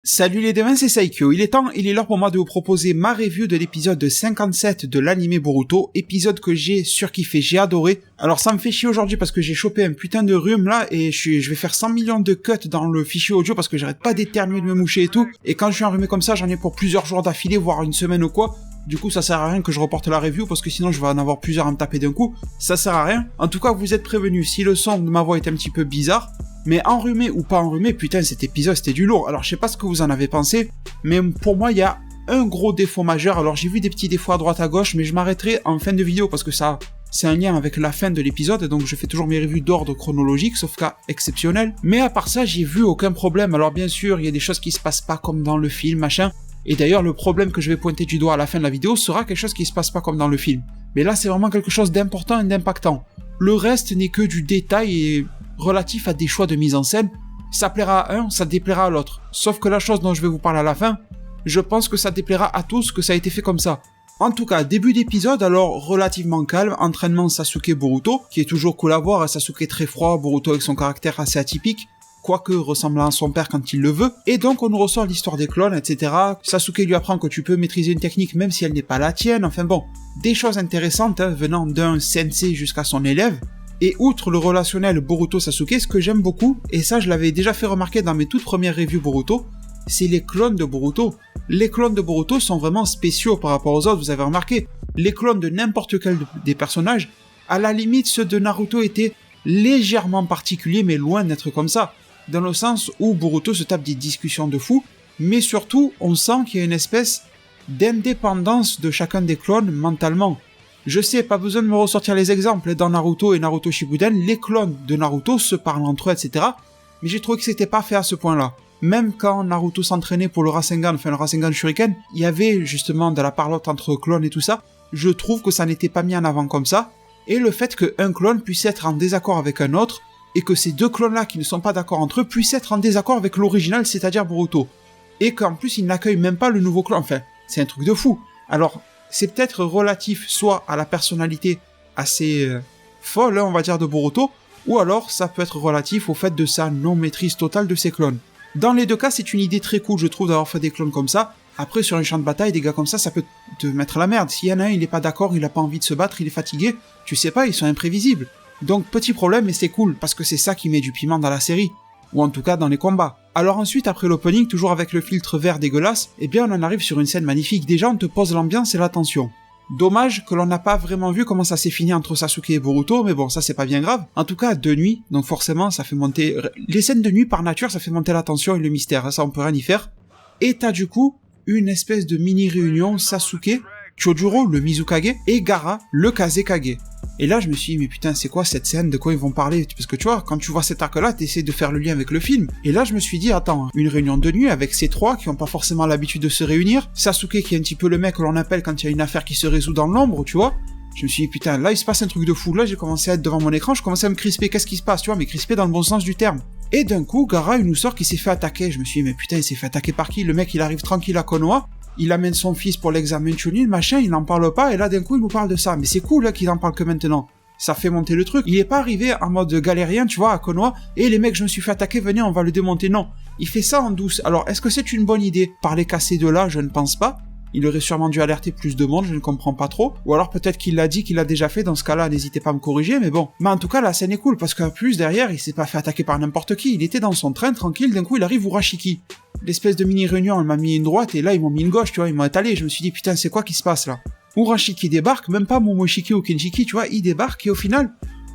Salut les démons, c'est Saikyo. Il est l'heure pour moi de vous proposer ma review de l'épisode 57 de l'anime Boruto, épisode que j'ai surkiffé, j'ai adoré. Alors ça me fait chier aujourd'hui parce que j'ai chopé un putain de rhume là et je vais faire 100 millions de cuts dans le fichier audio parce que j'arrête pas d'éternuer, de me moucher et tout. Et quand je suis enrhumé comme ça, j'en ai pour plusieurs jours d'affilée, voire une semaine ou quoi. Du coup, ça sert à rien que je reporte la review parce que sinon je vais en avoir plusieurs à me taper d'un coup. Ça sert à rien. En tout cas, vous êtes prévenus. Si le son de ma voix est un petit peu bizarre, mais enrhumé ou pas enrhumé, putain, cet épisode c'était du lourd. Alors je sais pas ce que vous en avez pensé, mais pour moi il y a un gros défaut majeur. Alors j'ai vu des petits défauts à droite à gauche, mais je m'arrêterai en fin de vidéo parce que ça, c'est un lien avec la fin de l'épisode, donc je fais toujours mes reviews d'ordre chronologique, sauf cas exceptionnel. Mais à part ça, j'ai vu aucun problème. Alors bien sûr, il y a des choses qui se passent pas comme dans le film, machin. Et d'ailleurs, le problème que je vais pointer du doigt à la fin de la vidéo sera quelque chose qui se passe pas comme dans le film. Mais là, c'est vraiment quelque chose d'important et d'impactant. Le reste n'est que du détail et relatif à des choix de mise en scène. Ça plaira à un, ça déplaira à l'autre. Sauf que la chose dont je vais vous parler à la fin, je pense que ça déplaira à tous que ça a été fait comme ça. En tout cas, début d'épisode, alors relativement calme, entraînement Sasuke-Boruto, qui est toujours cool à voir, Sasuke très froid, Boruto avec son caractère assez atypique, quoique ressemblant à son père quand il le veut, et donc on nous ressort l'histoire des clones, etc. Sasuke lui apprend que tu peux maîtriser une technique même si elle n'est pas la tienne, enfin bon, des choses intéressantes venant d'un sensei jusqu'à son élève. Et outre le relationnel Boruto-Sasuke, ce que j'aime beaucoup, et ça je l'avais déjà fait remarquer dans mes toutes premières reviews Boruto, c'est les clones de Boruto. Les clones de Boruto sont vraiment spéciaux par rapport aux autres, vous avez remarqué. Les clones de n'importe quel des personnages, à la limite ceux de Naruto étaient légèrement particuliers, mais loin d'être comme ça. Dans le sens où Boruto se tape des discussions de fou, mais surtout on sent qu'il y a une espèce d'indépendance de chacun des clones mentalement. Je sais, pas besoin de me ressortir les exemples, dans Naruto et Naruto Shippuden, les clones de Naruto se parlent entre eux, etc. Mais j'ai trouvé que c'était pas fait à ce point-là. Même quand Naruto s'entraînait pour le Rasengan, enfin le Rasengan Shuriken, il y avait justement de la parlotte entre clones et tout ça, je trouve que ça n'était pas mis en avant comme ça, et le fait qu'un clone puisse être en désaccord avec un autre, et que ces deux clones-là qui ne sont pas d'accord entre eux puissent être en désaccord avec l'original, c'est-à-dire Boruto. Et qu'en plus ils n'accueillent même pas le nouveau clone, enfin, c'est un truc de fou. Alors, c'est peut-être relatif soit à la personnalité assez folle, on va dire, de Boruto, ou alors ça peut être relatif au fait de sa non-maîtrise totale de ses clones. Dans les deux cas, c'est une idée très cool, je trouve, d'avoir fait des clones comme ça. Après, sur un champ de bataille, des gars comme ça peut te mettre la merde. S'il y en a un, il est pas d'accord, il a pas envie de se battre, il est fatigué, tu sais pas, ils sont imprévisibles. Donc, petit problème, mais c'est cool, parce que c'est ça qui met du piment dans la série. Ou en tout cas dans les combats. Alors ensuite, après l'opening, toujours avec le filtre vert dégueulasse, eh bien on en arrive sur une scène magnifique. Déjà on te pose l'ambiance et la tension. Dommage que l'on n'a pas vraiment vu comment ça s'est fini entre Sasuke et Boruto, mais bon, ça c'est pas bien grave. En tout cas, de nuit, donc forcément ça fait monter... Les scènes de nuit par nature, ça fait monter la tension et le mystère, ça on peut rien y faire. Et t'as du coup une espèce de mini-réunion Sasuke, Chojuro, le Mizukage, et Gaara, le Kazekage. Et là, je me suis dit, mais putain, c'est quoi cette scène? De quoi ils vont parler? Parce que tu vois, quand tu vois cet arc-là, t'essaies de faire le lien avec le film. Et là, je me suis dit, attends, une réunion de nuit avec ces trois qui ont pas forcément l'habitude de se réunir. Sasuke qui est un petit peu le mec que l'on appelle quand il y a une affaire qui se résout dans l'ombre, tu vois. Je me suis dit, putain, là, il se passe un truc de fou. Là, j'ai commencé à être devant mon écran, je commençais à me crisper. Qu'est-ce qui se passe, tu vois? Mais crisper dans le bon sens du terme. Et d'un coup, Gaara, il nous sort qu'il s'est fait attaquer. Je me suis dit, mais putain, il s'est fait attaquer par qui? Le mec, il arrive tranquille à Konoha. Il amène son fils pour l'examen Chunin, machin, il n'en parle pas. Et là, d'un coup, il nous parle de ça. Mais c'est cool, là, qu'il en parle que maintenant. Ça fait monter le truc. Il est pas arrivé en mode galérien, tu vois, à Konoha, et les mecs, je me suis fait attaquer, venez, on va le démonter. Non. Il fait ça en douce. Alors, est-ce que c'est une bonne idée? Parler cassé de là, je ne pense pas. Il aurait sûrement dû alerter plus de monde, je ne comprends pas trop. Ou alors peut-être qu'il l'a dit, qu'il l'a déjà fait, dans ce cas-là, n'hésitez pas à me corriger, mais bon. Mais en tout cas, la scène est cool, parce qu'en plus, derrière, il s'est pas fait attaquer par n'importe qui. Il était dans son train, tranquille, d'un coup, il arrive Urashiki. L'espèce de mini-réunion, elle m'a mis une droite, et là, ils m'ont mis une gauche, tu vois, ils m'ont étalé. Je me suis dit, putain, c'est quoi qui se passe, là? Urashiki débarque, même pas Momoshiki ou Kenjiki, tu vois, il débarque, et au final...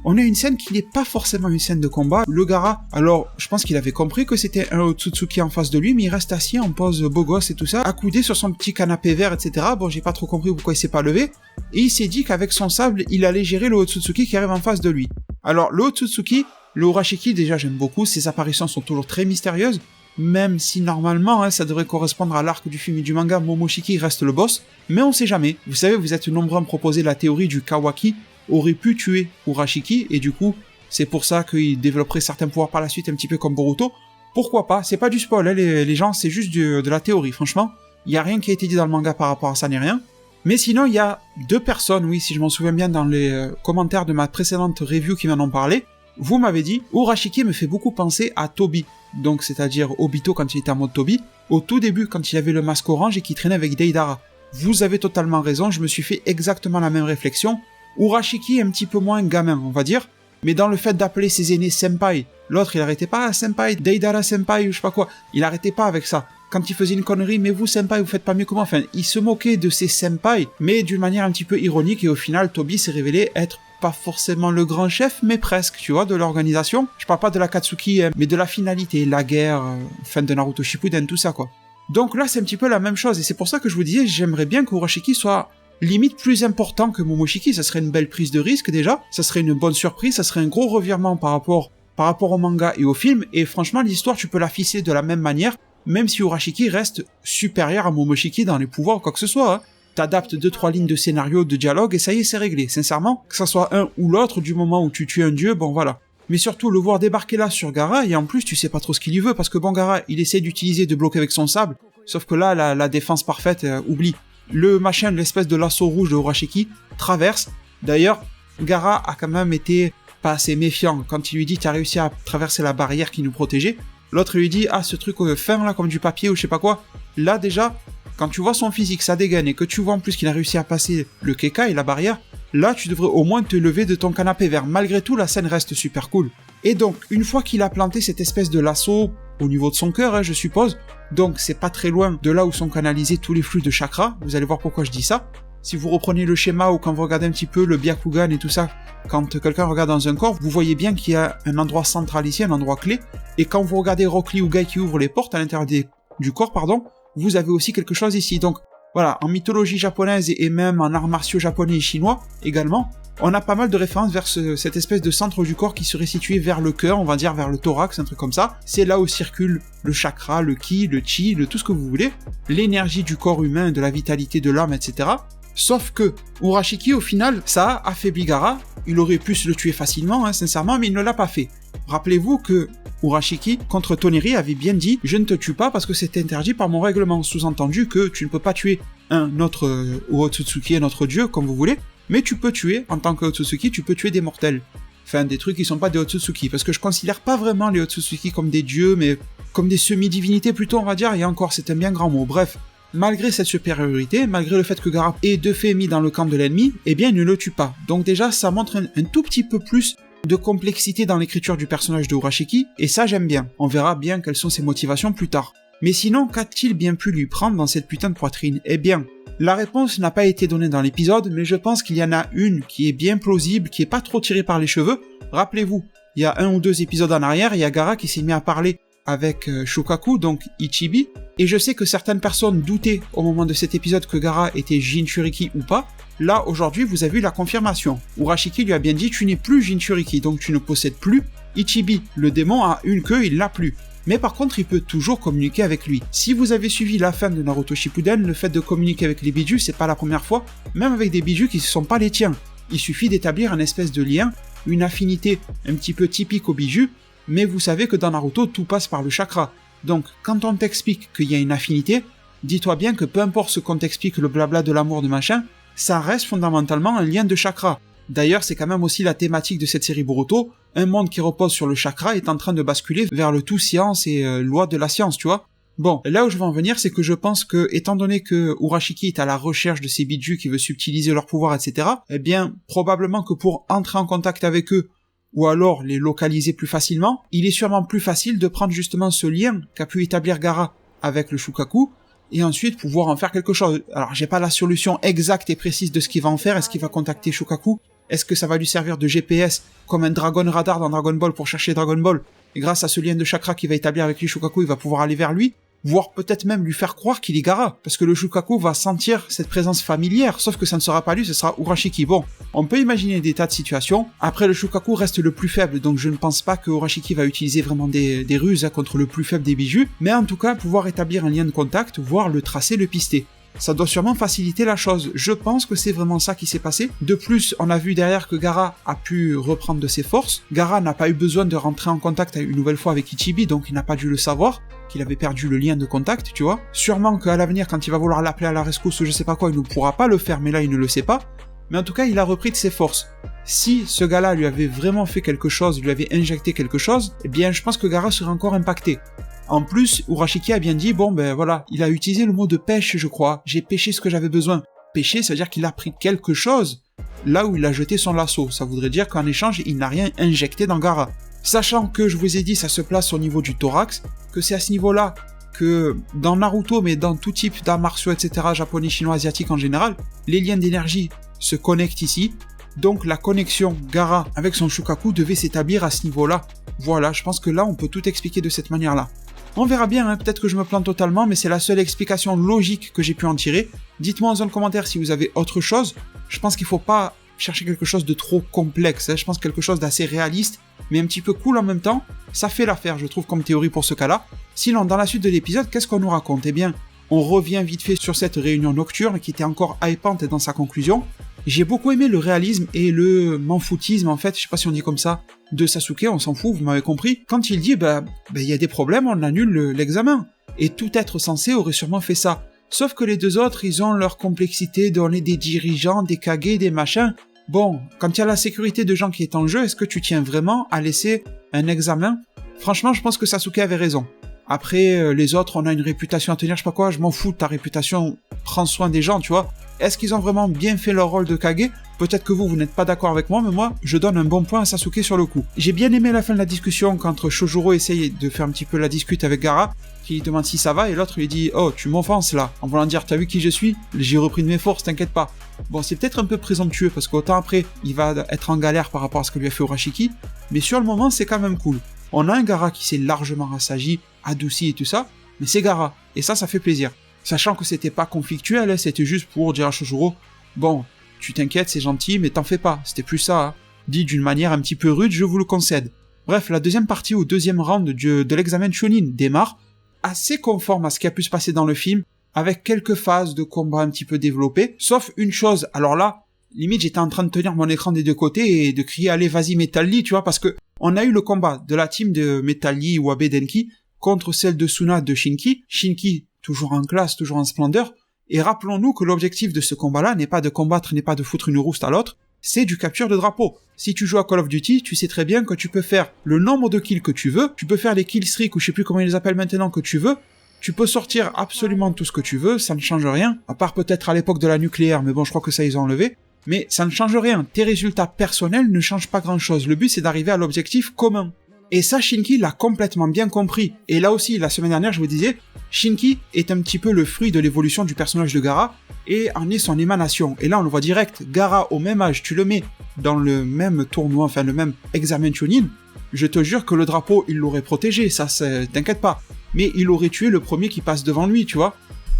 on a une scène qui n'est pas forcément une scène de combat. Le Gaara, alors, je pense qu'il avait compris que c'était un Otsutsuki en face de lui, mais il reste assis en pose beau gosse et tout ça, accoudé sur son petit canapé vert, etc. Bon, j'ai pas trop compris pourquoi il s'est pas levé. Et il s'est dit qu'avec son sable, il allait gérer le Otsutsuki qui arrive en face de lui. Alors, le Otsutsuki, le Urashiki, déjà j'aime beaucoup, ses apparitions sont toujours très mystérieuses, même si normalement, ça devrait correspondre à l'arc du film et du manga, Momoshiki reste le boss, mais on sait jamais. Vous savez, vous êtes nombreux à me proposer la théorie du Kawaki, aurait pu tuer Urashiki, et du coup, c'est pour ça qu'il développerait certains pouvoirs par la suite, un petit peu comme Boruto. Pourquoi pas? C'est pas du spoil, hein, les gens, c'est juste de la théorie, franchement. Il y a rien qui a été dit dans le manga par rapport à ça, ni rien. Mais sinon, il y a deux personnes, oui, si je m'en souviens bien, dans les commentaires de ma précédente review qui m'en ont parlé. Vous m'avez dit, Urashiki me fait beaucoup penser à Toby, donc c'est-à-dire Obito quand il était en mode Toby, au tout début quand il avait le masque orange et qu'il traînait avec Deidara. Vous avez totalement raison, je me suis fait exactement la même réflexion. Urashiki est un petit peu moins gamin, on va dire, mais dans le fait d'appeler ses aînés senpai, l'autre il arrêtait pas senpai, Deidara senpai ou je sais pas quoi, il arrêtait pas avec ça. Quand il faisait une connerie, mais vous senpai, vous faites pas mieux que moi, enfin, il se moquait de ses senpai, mais d'une manière un petit peu ironique, et au final, Toby s'est révélé être pas forcément le grand chef, mais presque, tu vois, de l'organisation. Je parle pas de l'Akatsuki, mais de la finalité, la guerre, fin de Naruto Shippuden, tout ça, quoi. Donc là, c'est un petit peu la même chose, et c'est pour ça que je vous disais, j'aimerais bien que Urashiki soit limite plus important que Momoshiki, ça serait une belle prise de risque déjà, ça serait une bonne surprise, ça serait un gros revirement par rapport au manga et au film, et franchement, l'histoire, tu peux la ficeler de la même manière, même si Urashiki reste supérieur à Momoshiki dans les pouvoirs ou quoi que ce soit, hein. T'adaptes 2-3 lignes de scénario, de dialogue, et ça y est, c'est réglé. Sincèrement, que ça soit un ou l'autre, du moment où tu tues un dieu, bon voilà. Mais surtout, le voir débarquer là sur Gaara, et en plus, tu sais pas trop ce qu'il y veut, parce que bon, Gaara, il essaie d'utiliser, de bloquer avec son sable, sauf que là, la défense parfaite, oublie. Le machin, l'espèce de lasso rouge de Urashiki, traverse. D'ailleurs, Gaara a quand même été pas assez méfiant. Quand il lui dit, t'as réussi à traverser la barrière qui nous protégeait, l'autre lui dit, ah, ce truc fin là, comme du papier ou je sais pas quoi. Là, déjà, quand tu vois son physique, sa dégaine, et que tu vois en plus qu'il a réussi à passer le Keka et la barrière, là, tu devrais au moins te lever de ton canapé vert. Malgré tout, la scène reste super cool. Et donc, une fois qu'il a planté cette espèce de lasso au niveau de son cœur, hein, je suppose, donc c'est pas très loin de là où sont canalisés tous les flux de chakra, vous allez voir pourquoi je dis ça. Si vous reprenez le schéma ou quand vous regardez un petit peu le Byakugan et tout ça, quand quelqu'un regarde dans un corps, vous voyez bien qu'il y a un endroit central ici, un endroit clé, et quand vous regardez Rock Lee ou Guy qui ouvre les portes à l'intérieur du corps, vous avez aussi quelque chose ici. Donc voilà, en mythologie japonaise et même en arts martiaux japonais et chinois également, on a pas mal de références vers cette espèce de centre du corps qui serait situé vers le cœur, on va dire vers le thorax, un truc comme ça. C'est là où circule le chakra, le ki, le chi, tout ce que vous voulez, l'énergie du corps humain, de la vitalité de l'homme, etc. Sauf que Urashiki, au final, ça a affaibli Gaara. Il aurait pu se le tuer facilement, hein, sincèrement, mais il ne l'a pas fait. Rappelez-vous que Urashiki, contre Toneri, avait bien dit « Je ne te tue pas parce que c'est interdit par mon règlement », sous-entendu que tu ne peux pas tuer un autre Otsutsuki, un autre dieu, comme vous voulez, mais tu peux tuer, en tant que Otsutsuki, tu peux tuer des mortels. Enfin, des trucs qui sont pas des Otsutsuki, parce que je considère pas vraiment les Otsutsuki comme des dieux, mais comme des semi-divinités plutôt, on va dire, et encore, c'est un bien grand mot. Bref, malgré cette supériorité, malgré le fait que Gaara ait de fait mis dans le camp de l'ennemi, eh bien, il ne le tue pas. Donc déjà, ça montre un tout petit peu plus de complexité dans l'écriture du personnage de Urashiki, et ça j'aime bien. On verra bien quelles sont ses motivations plus tard. Mais sinon, qu'a-t-il bien pu lui prendre dans cette putain de poitrine? Eh bien, la réponse n'a pas été donnée dans l'épisode, mais je pense qu'il y en a une qui est bien plausible, qui est pas trop tirée par les cheveux. Rappelez-vous, il y a 1 ou 2 épisodes en arrière, il y a Gaara qui s'est mis à parler avec Shukaku, donc Ichibi, et je sais que certaines personnes doutaient au moment de cet épisode que Gaara était Jinchuriki ou pas. Là, aujourd'hui, vous avez eu la confirmation. Urashiki lui a bien dit « Tu n'es plus Jinchuriki, donc tu ne possèdes plus Ichibi. Le démon a une queue, il l'a plus. » Mais par contre, il peut toujours communiquer avec lui. Si vous avez suivi la fin de Naruto Shippuden, le fait de communiquer avec les bijus, c'est pas la première fois, même avec des bijus qui ne sont pas les tiens. Il suffit d'établir un espèce de lien, une affinité un petit peu typique aux bijus, mais vous savez que dans Naruto, tout passe par le chakra. Donc, quand on t'explique qu'il y a une affinité, dis-toi bien que peu importe ce qu'on t'explique, le blabla de l'amour de machin, ça reste fondamentalement un lien de chakra. D'ailleurs, c'est quand même aussi la thématique de cette série Boruto, un monde qui repose sur le chakra est en train de basculer vers le tout science et loi de la science, tu vois. Bon, là où je veux en venir, c'est que je pense que, étant donné que Urashiki est à la recherche de ces bijus qui veut subtiliser leur pouvoir, etc., eh bien, probablement que pour entrer en contact avec eux, ou alors les localiser plus facilement, il est sûrement plus facile de prendre justement ce lien qu'a pu établir Gaara avec le Shukaku, et ensuite pouvoir en faire quelque chose. Alors j'ai pas la solution exacte et précise de ce qu'il va en faire, est-ce qu'il va contacter Shukaku? Est-ce que ça va lui servir de GPS comme un Dragon Radar dans Dragon Ball pour chercher Dragon Ball? Et grâce à ce lien de chakra qu'il va établir avec lui, Shukaku, il va pouvoir aller vers lui, voire peut-être même lui faire croire qu'il est Gaara, parce que le Shukaku va sentir cette présence familière, sauf que ça ne sera pas lui, ce sera Urashiki. Bon, on peut imaginer des tas de situations. Après, le Shukaku reste le plus faible, donc je ne pense pas que Urashiki va utiliser vraiment des ruses contre le plus faible des bijus, mais en tout cas, pouvoir établir un lien de contact, voire le tracer, le pister. Ça doit sûrement faciliter la chose. Je pense que c'est vraiment ça qui s'est passé. De plus, on a vu derrière que Gaara a pu reprendre de ses forces. Gaara n'a pas eu besoin de rentrer en contact une nouvelle fois avec Ichibi, donc il n'a pas dû le savoir, qu'il avait perdu le lien de contact, tu vois. Sûrement qu'à l'avenir, quand il va vouloir l'appeler à la rescousse ou je sais pas quoi, il ne pourra pas le faire, mais là il ne le sait pas. Mais en tout cas, il a repris de ses forces. Si ce gars-là lui avait vraiment fait quelque chose, lui avait injecté quelque chose, eh bien je pense que Gaara serait encore impacté. En plus, Urashiki a bien dit, bon ben voilà, il a utilisé le mot de pêche je crois, j'ai pêché ce que j'avais besoin. Pêcher, ça veut dire qu'il a pris quelque chose là où il a jeté son lasso, ça voudrait dire qu'en échange, il n'a rien injecté dans Gaara. Sachant que, je vous ai dit, ça se place au niveau du thorax, que c'est à ce niveau-là que dans Naruto, mais dans tout type d'arts martiaux, etc., japonais, chinois, asiatiques en général, les liens d'énergie se connectent ici. Donc la connexion Gaara avec son Shukaku devait s'établir à ce niveau-là. Voilà, je pense que là, on peut tout expliquer de cette manière-là. On verra bien, hein, peut-être que je me plante totalement, mais c'est la seule explication logique que j'ai pu en tirer. Dites-moi en zone commentaire si vous avez autre chose. Je pense qu'il faut pas chercher quelque chose de trop complexe, hein. Je pense quelque chose d'assez réaliste, mais un petit peu cool en même temps. Ça fait l'affaire, je trouve, comme théorie pour ce cas-là. Sinon, dans la suite de l'épisode, qu'est-ce qu'on nous raconte ? Eh bien, on revient vite fait sur cette réunion nocturne qui était encore hypante dans sa conclusion. J'ai beaucoup aimé le réalisme et le m'en-foutisme, en fait, je sais pas si on dit comme ça, de Sasuke, on s'en fout, vous m'avez compris. Quand il dit, y a des problèmes, on annule l'examen. Et tout être censé aurait sûrement fait ça. Sauf que les deux autres, ils ont leur complexité, on est des dirigeants, des Kage, des machins. Bon, quand il y a la sécurité de gens qui est en jeu, est-ce que tu tiens vraiment à laisser un examen ? Franchement, je pense que Sasuke avait raison. Après, les autres, on a une réputation à tenir, je sais pas quoi, je m'en fous de ta réputation, prends soin des gens, tu vois. Est-ce qu'ils ont vraiment bien fait leur rôle de Kage ? Peut-être que vous n'êtes pas d'accord avec moi, mais moi, je donne un bon point à Sasuke sur le coup. J'ai bien aimé la fin de la discussion quand Shojuro essaye de faire un petit peu la discute avec Gaara, qui lui demande si ça va, et l'autre lui dit « Oh, tu m'offenses là », en voulant dire « T'as vu qui je suis ? J'ai repris de mes forces, t'inquiète pas ». Bon, c'est peut-être un peu présomptueux, parce qu'autant après, il va être en galère par rapport à ce que lui a fait Urashiki, mais sur le moment, c'est quand même cool. On a un Gaara qui s'est largement rassagi, adouci et tout ça, mais c'est Gaara, et ça fait plaisir. Sachant que c'était pas conflictuel, hein, c'était juste pour dire à Shojuro « Bon, tu t'inquiètes, c'est gentil, mais t'en fais pas, c'était plus ça, hein. Dit d'une manière un petit peu rude, je vous le concède. » Bref, la deuxième partie au deuxième round de l'examen de Chunin démarre, assez conforme à ce qui a pu se passer dans le film, avec quelques phases de combat un petit peu développées, sauf une chose, alors là, limite j'étais en train de tenir mon écran des deux côtés et de crier « Allez, vas-y, Metal Lee », tu vois, parce que on a eu le combat de la team de Metal Lee ou Abe Denki contre celle de Suna de Shinki. Shinki, toujours en classe, toujours en splendeur, et rappelons-nous que l'objectif de ce combat-là n'est pas de combattre, n'est pas de foutre une rouste à l'autre, c'est du capture de drapeau. Si tu joues à Call of Duty, tu sais très bien que tu peux faire le nombre de kills que tu veux, tu peux faire les kill streaks ou je sais plus comment ils les appellent maintenant que tu veux, tu peux sortir absolument tout ce que tu veux, ça ne change rien, à part peut-être à l'époque de la nucléaire, mais bon je crois que ça ils ont enlevé, mais ça ne change rien, tes résultats personnels ne changent pas grand-chose, le but c'est d'arriver à l'objectif commun. Et ça, Shinki l'a complètement bien compris. Et là aussi, la semaine dernière, je vous disais, Shinki est un petit peu le fruit de l'évolution du personnage de Gaara, et en est son émanation. Et là, on le voit direct, Gaara, au même âge, tu le mets dans le même tournoi, enfin le même examen Chunin, je te jure que le drapeau, il l'aurait protégé, ça, t'inquiète pas. Mais il aurait tué le premier qui passe devant lui, tu vois.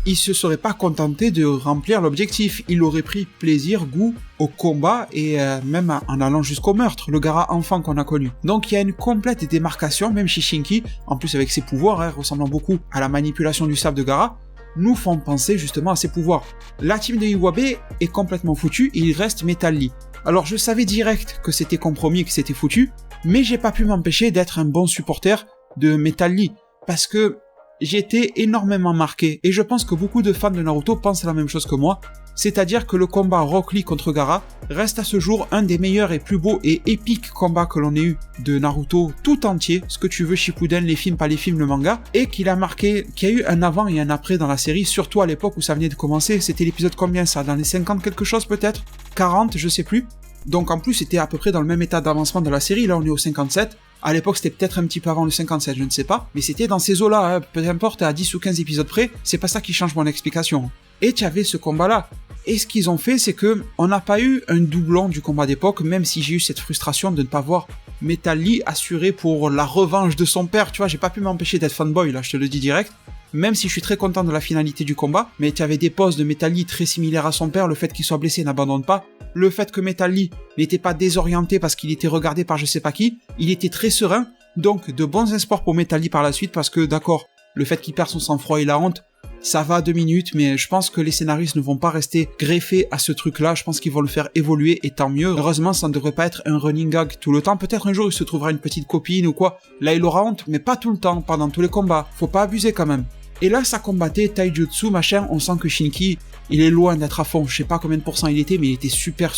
Il se serait pas contenté de remplir l'objectif, il aurait pris plaisir, goût au combat et même en allant jusqu'au meurtre, le Gaara enfant qu'on a connu. Donc il y a une complète démarcation, même chez Shinki, en plus avec ses pouvoirs, hein, ressemblant beaucoup à la manipulation du sabre de Gaara, nous font penser justement à ses pouvoirs. La team de Iwabe est complètement foutue et il reste Metal Lee. Alors je savais direct que c'était compromis, que c'était foutu, mais j'ai pas pu m'empêcher d'être un bon supporter de Metal Lee, parce que j'ai été énormément marqué, et je pense que beaucoup de fans de Naruto pensent la même chose que moi, c'est-à-dire que le combat Rock Lee contre Gaara reste à ce jour un des meilleurs et plus beaux et épiques combats que l'on ait eu de Naruto tout entier, ce que tu veux Shippuden, les films, pas les films, le manga, et qu'il a marqué, qu'il y a eu un avant et un après dans la série, surtout à l'époque où ça venait de commencer, c'était l'épisode combien ça, dans les 50 quelque chose peut-être 40, je sais plus. Donc en plus c'était à peu près dans le même état d'avancement de la série, là on est au 57, à l'époque c'était peut-être un petit peu avant le 57, je ne sais pas, mais c'était dans ces eaux-là, hein, peu importe, à 10 ou 15 épisodes près, c'est pas ça qui change mon explication. Et tu avais ce combat-là. Et ce qu'ils ont fait, c'est que on n'a pas eu un doublon du combat d'époque, même si j'ai eu cette frustration de ne pas voir Metal Lee assuré pour la revanche de son père, tu vois, j'ai pas pu m'empêcher d'être fanboy, là, je te le dis direct. Même si je suis très content de la finalité du combat, mais tu avais des poses de Metal Lee très similaires à son père, le fait qu'il soit blessé n'abandonne pas, le fait que Metal Lee n'était pas désorienté parce qu'il était regardé par je sais pas qui, il était très serein, donc de bons espoirs pour Metal Lee par la suite, parce que d'accord, le fait qu'il perd son sang-froid et la honte, ça va 2 minutes, mais je pense que les scénaristes ne vont pas rester greffés à ce truc-là, je pense qu'ils vont le faire évoluer, et tant mieux. Heureusement, ça ne devrait pas être un running gag tout le temps, peut-être un jour il se trouvera une petite copine ou quoi, là il aura honte, mais pas tout le temps, pendant tous les combats, faut pas abuser quand même. Et là, ça combattait taijutsu, machin, on sent que Shinki, il est loin d'être à fond, je sais pas combien de pourcents il était, mais il était super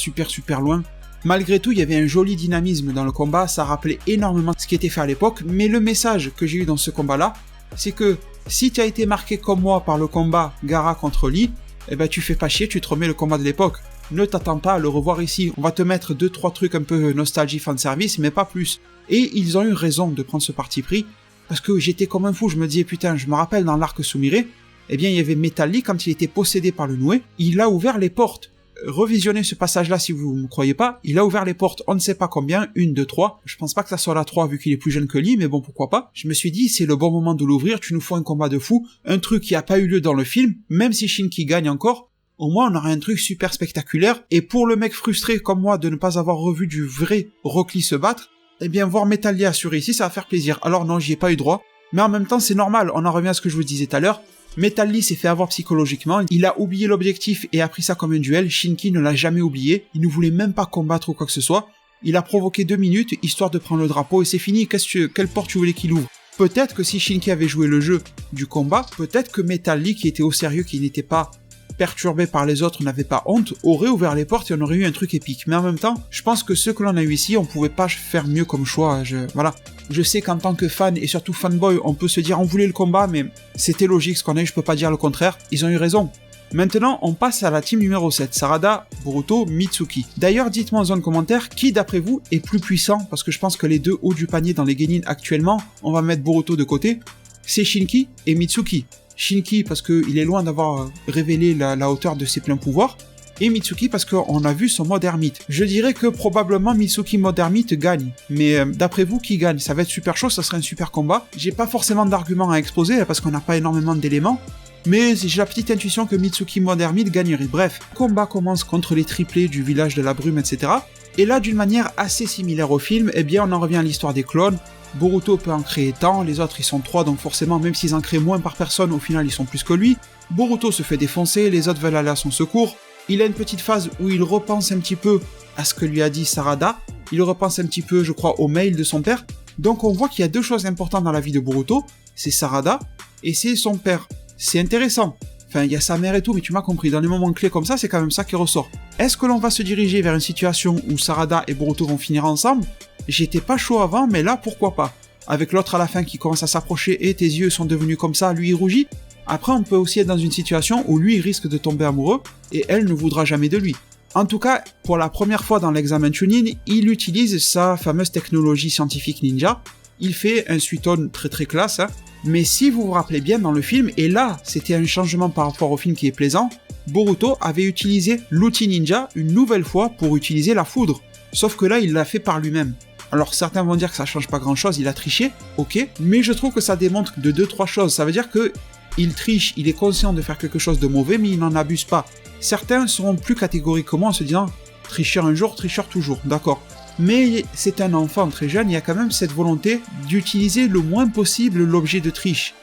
loin. Malgré tout, il y avait un joli dynamisme dans le combat, ça rappelait énormément ce qui était fait à l'époque, mais le message que j'ai eu dans ce combat-là, c'est que si tu as été marqué comme moi par le combat Gaara contre Lee, eh ben tu fais pas chier, tu te remets le combat de l'époque. Ne t'attends pas à le revoir ici, on va te mettre 2-3 trucs un peu nostalgie fanservice, mais pas plus. Et ils ont eu raison de prendre ce parti pris, parce que j'étais comme un fou, je me disais putain, je me rappelle dans l'arc Sumire, eh bien il y avait Metal Lee, quand il était possédé par le Noué, il a ouvert les portes. Revisionnez ce passage-là si vous ne me croyez pas, il a ouvert les portes, on ne sait pas combien, 1, 2, 3, je pense pas que ça soit la 3 vu qu'il est plus jeune que Lee, mais bon pourquoi pas. Je me suis dit, c'est le bon moment de l'ouvrir, tu nous fais un combat de fou, un truc qui a pas eu lieu dans le film, même si Shinki gagne encore, au moins on aura un truc super spectaculaire, et pour le mec frustré comme moi de ne pas avoir revu du vrai Rock Lee se battre, eh bien voir Metal Lee assurer ici, ça va faire plaisir. Alors non, j'y ai pas eu droit, mais en même temps c'est normal, on en revient à ce que je vous disais tout à l'heure, Metal Lee s'est fait avoir psychologiquement, il a oublié l'objectif et a pris ça comme un duel, Shinki ne l'a jamais oublié, il ne voulait même pas combattre ou quoi que ce soit, il a provoqué 2 minutes, histoire de prendre le drapeau et c'est fini, quelle porte tu voulais qu'il ouvre? Peut-être que si Shinki avait joué le jeu du combat, peut-être que Metal Lee, qui était au sérieux, qui n'était pas perturbé par les autres, n'avait pas honte, aurait ouvert les portes et on aurait eu un truc épique. Mais en même temps, je pense que ce que l'on a eu ici, on pouvait pas faire mieux comme choix. Voilà. Je sais qu'en tant que fan et surtout fanboy, on peut se dire on voulait le combat, mais c'était logique ce qu'on a eu, je peux pas dire le contraire. Ils ont eu raison. Maintenant, on passe à la team numéro 7, Sarada, Boruto, Mitsuki. D'ailleurs, dites-moi en zone commentaire qui d'après vous est plus puissant, parce que je pense que les deux hauts du panier dans les Genin actuellement, on va mettre Boruto de côté, c'est Shinki et Mitsuki. Shinki parce qu'il est loin d'avoir révélé la hauteur de ses pleins pouvoirs, et Mitsuki parce qu'on a vu son mode ermite. Je dirais que probablement Mitsuki mode ermite gagne, mais d'après vous, qui gagne? Ça va être super chaud, ça serait un super combat. J'ai pas forcément d'arguments à exposer, parce qu'on n'a pas énormément d'éléments, mais j'ai la petite intuition que Mitsuki mode ermite gagnerait. Bref, le combat commence contre les triplés du village de la brume, etc. Et là, d'une manière assez similaire au film, eh bien on en revient à l'histoire des clones. Boruto peut en créer tant, les autres ils sont 3, donc forcément même s'ils en créent moins par personne, au final ils sont plus que lui. Boruto se fait défoncer, les autres veulent aller à son secours. Il a une petite phase où il repense un petit peu à ce que lui a dit Sarada, il repense un petit peu, je crois, au mail de son père. Donc on voit qu'il y a 2 choses importantes dans la vie de Boruto, c'est Sarada et c'est son père. C'est intéressant. Enfin, il y a sa mère et tout, mais tu m'as compris, dans les moments clés comme ça, c'est quand même ça qui ressort. Est-ce que l'on va se diriger vers une situation où Sarada et Boruto vont finir ensemble? J'étais pas chaud avant, mais là, pourquoi pas? Avec l'autre à la fin qui commence à s'approcher et tes yeux sont devenus comme ça, lui il rougit. Après, on peut aussi être dans une situation où lui il risque de tomber amoureux et elle ne voudra jamais de lui. En tout cas, pour la première fois dans l'examen Chunin, il utilise sa fameuse technologie scientifique ninja. Il fait un suiton très très classe, hein. Mais si vous vous rappelez bien dans le film, et là c'était un changement par rapport au film qui est plaisant, Boruto avait utilisé l'outil ninja une nouvelle fois pour utiliser la foudre. Sauf que là il l'a fait par lui-même. Alors certains vont dire que ça change pas grand chose, il a triché, ok, mais je trouve que ça démontre de 2-3 choses. Ça veut dire que il triche, il est conscient de faire quelque chose de mauvais, mais il n'en abuse pas. Certains seront plus catégoriques que moi en se disant tricheur un jour, tricheur toujours, d'accord. Mais c'est un enfant très jeune, il y a quand même cette volonté d'utiliser le moins possible l'objet de triche.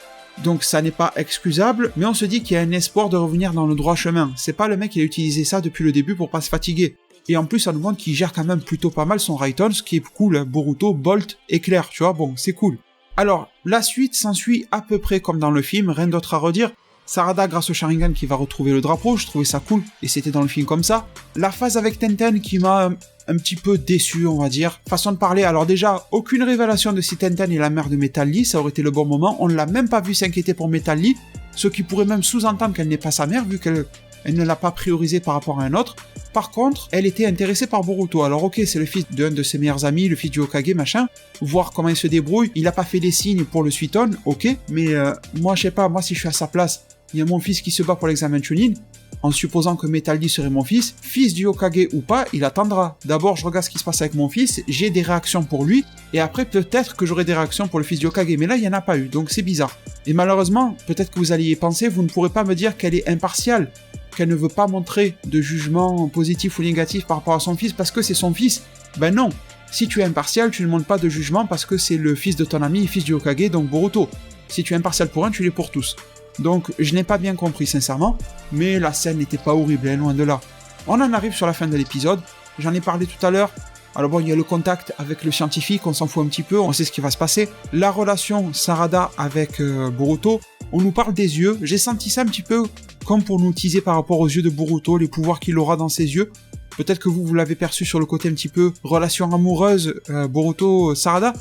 Donc ça n'est pas excusable, mais on se dit qu'il y a un espoir de revenir dans le droit chemin. C'est pas le mec qui a utilisé ça depuis le début pour pas se fatiguer. Et en plus, ça nous montre qu'il gère quand même plutôt pas mal son Raiden, ce qui est cool, hein. Boruto, Bolt, Éclair, tu vois, bon, c'est cool. Alors, la suite s'ensuit à peu près comme dans le film, rien d'autre à redire. Sarada grâce au Sharingan qui va retrouver le drapeau, je trouvais ça cool, et c'était dans le film comme ça. La phase avec Tenten qui m'a un petit peu déçu, on va dire. Façon de parler, alors déjà, aucune révélation de si Tenten est la mère de Metal Lee, ça aurait été le bon moment, on ne l'a même pas vu s'inquiéter pour Metal Lee, ce qui pourrait même sous-entendre qu'elle n'est pas sa mère, vu qu'elle ne l'a pas priorisé par rapport à un autre. Par contre, elle était intéressée par Boruto. Alors ok, c'est le fils d'un de ses meilleurs amis, le fils du Hokage, machin. Voir comment il se débrouille. Il a pas fait les signes pour le Suiton, ok. Mais moi, je sais pas, moi si je suis à sa place, il y a mon fils qui se bat pour l'examen Chunin. En supposant que Metal Lee serait mon fils du Hokage ou pas, il attendra. D'abord, je regarde ce qui se passe avec mon fils, j'ai des réactions pour lui, et après peut-être que j'aurai des réactions pour le fils du Hokage, mais là il n'y en a pas eu, donc c'est bizarre. Et malheureusement, peut-être que vous alliez y penser, vous ne pourrez pas me dire qu'elle est impartiale, qu'elle ne veut pas montrer de jugement positif ou négatif par rapport à son fils parce que c'est son fils. Ben non, si tu es impartial, tu ne montres pas de jugement parce que c'est le fils de ton ami, fils du Hokage, donc Boruto. Si tu es impartial pour un, tu l'es pour tous. Donc je n'ai pas bien compris sincèrement, mais la scène n'était pas horrible, hein, loin de là. On en arrive sur la fin de l'épisode, j'en ai parlé tout à l'heure. Alors bon, il y a le contact avec le scientifique, on s'en fout un petit peu, on sait ce qui va se passer. La relation Sarada avec Boruto, on nous parle des yeux, j'ai senti ça un petit peu comme pour nous teaser par rapport aux yeux de Boruto, les pouvoirs qu'il aura dans ses yeux. Peut-être que vous l'avez perçu sur le côté un petit peu relation amoureuse, Boruto-Sarada.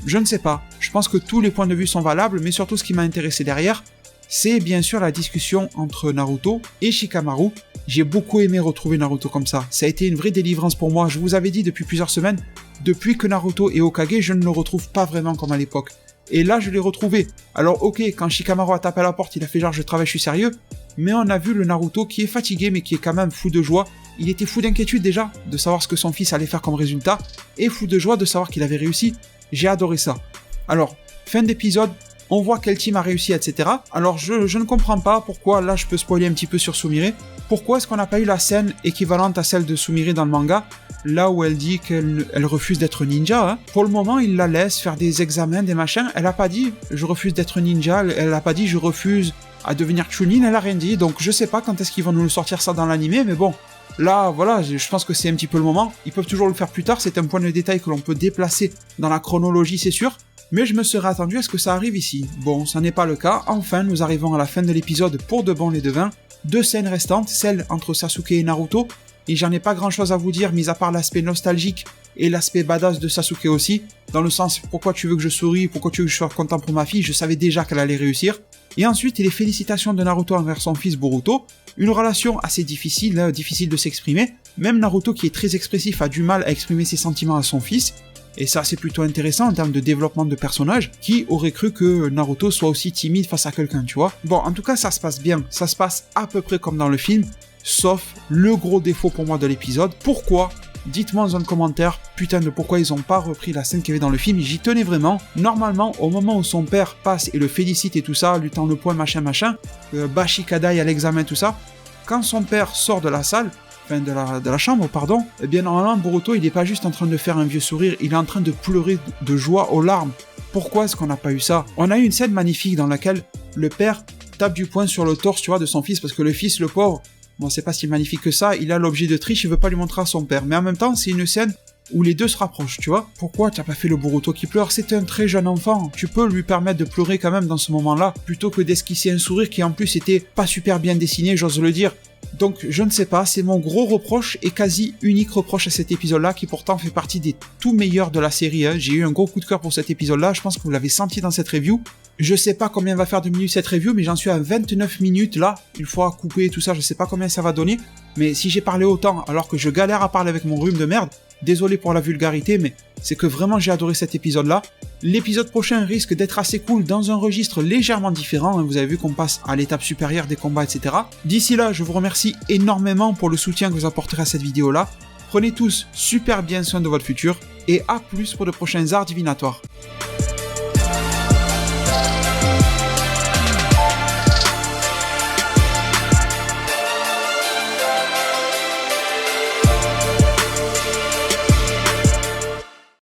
Je ne sais pas. Je pense que tous les points de vue sont valables, mais surtout ce qui m'a intéressé derrière, c'est bien sûr la discussion entre Naruto et Shikamaru. J'ai beaucoup aimé retrouver Naruto comme ça. Ça a été une vraie délivrance pour moi. Je vous avais dit depuis plusieurs semaines, depuis que Naruto est Hokage, je ne le retrouve pas vraiment comme à l'époque. Et là, je l'ai retrouvé. Alors ok, quand Shikamaru a tapé à la porte, il a fait genre je travaille, je suis sérieux. Mais on a vu le Naruto qui est fatigué, mais qui est quand même fou de joie. Il était fou d'inquiétude déjà, de savoir ce que son fils allait faire comme résultat, et fou de joie de savoir qu'il avait réussi. J'ai adoré ça. Alors, fin d'épisode, on voit quel team a réussi, etc. Alors je ne comprends pas pourquoi, là je peux spoiler un petit peu sur Sumire, pourquoi est-ce qu'on n'a pas eu la scène équivalente à celle de Sumire dans le manga, là où elle dit qu'elle refuse d'être ninja, hein. Pour le moment, il la laisse faire des examens, des machins, elle a pas dit « je refuse d'être ninja », elle a pas dit « je refuse à devenir Chunin », elle a rien dit, donc je sais pas quand est-ce qu'ils vont nous sortir ça dans l'animé, mais bon, là, voilà, je pense que c'est un petit peu le moment, ils peuvent toujours le faire plus tard, c'est un point de détail que l'on peut déplacer dans la chronologie, c'est sûr, mais je me serais attendu à ce que ça arrive ici. Bon, ça n'est pas le cas, enfin nous arrivons à la fin de l'épisode pour de bon les devins, 2 scènes restantes, celle entre Sasuke et Naruto, et j'en ai pas grand chose à vous dire, mis à part l'aspect nostalgique et l'aspect badass de Sasuke aussi, dans le sens pourquoi tu veux que je souris, pourquoi tu veux que je sois content pour ma fille, je savais déjà qu'elle allait réussir. Et ensuite, les félicitations de Naruto envers son fils Boruto, une relation assez difficile, hein, difficile de s'exprimer, même Naruto qui est très expressif a du mal à exprimer ses sentiments à son fils, et ça c'est plutôt intéressant en termes de développement de personnage, qui aurait cru que Naruto soit aussi timide face à quelqu'un, tu vois. Bon, en tout cas ça se passe bien, ça se passe à peu près comme dans le film, sauf le gros défaut pour moi de l'épisode. Pourquoi ? Dites-moi dans un commentaire, putain de pourquoi ils ont pas repris la scène qu'il y avait dans le film, j'y tenais vraiment. Normalement, au moment où son père passe et le félicite et tout ça, lui tend le poing, machin, Bashi Kadai à l'examen, tout ça, quand son père sort de la salle, enfin de la chambre, pardon, eh bien normalement Boruto il est pas juste en train de faire un vieux sourire, il est en train de pleurer de joie aux larmes. Pourquoi est-ce qu'on n'a pas eu ça ? On a eu une scène magnifique dans laquelle le père tape du poing sur le torse, tu vois, de son fils, parce que le fils, le pauvre, bon, c'est pas si magnifique que ça, il a l'objet de triche, il veut pas lui montrer à son père. Mais en même temps, c'est une scène où les deux se rapprochent, tu vois. Pourquoi t'as pas fait le Boruto qui pleure ? C'est un très jeune enfant. Tu peux lui permettre de pleurer quand même dans ce moment-là, plutôt que d'esquisser un sourire qui en plus était pas super bien dessiné, j'ose le dire. Donc, je ne sais pas, c'est mon gros reproche et quasi unique reproche à cet épisode-là, qui pourtant fait partie des tout meilleurs de la série, hein. J'ai eu un gros coup de cœur pour cet épisode-là, je pense que vous l'avez senti dans cette review. Je sais pas combien va faire de minutes cette review, mais j'en suis à 29 minutes là, une fois coupé et tout ça, je sais pas combien ça va donner, mais si j'ai parlé autant alors que je galère à parler avec mon rhume de merde, désolé pour la vulgarité, mais c'est que vraiment j'ai adoré cet épisode-là. L'épisode prochain risque d'être assez cool dans un registre légèrement différent, hein. Vous avez vu qu'on passe à l'étape supérieure des combats, etc. D'ici là, je vous remercie énormément pour le soutien que vous apporterez à cette vidéo-là. Prenez tous super bien soin de votre futur, et à plus pour de prochains arts divinatoires.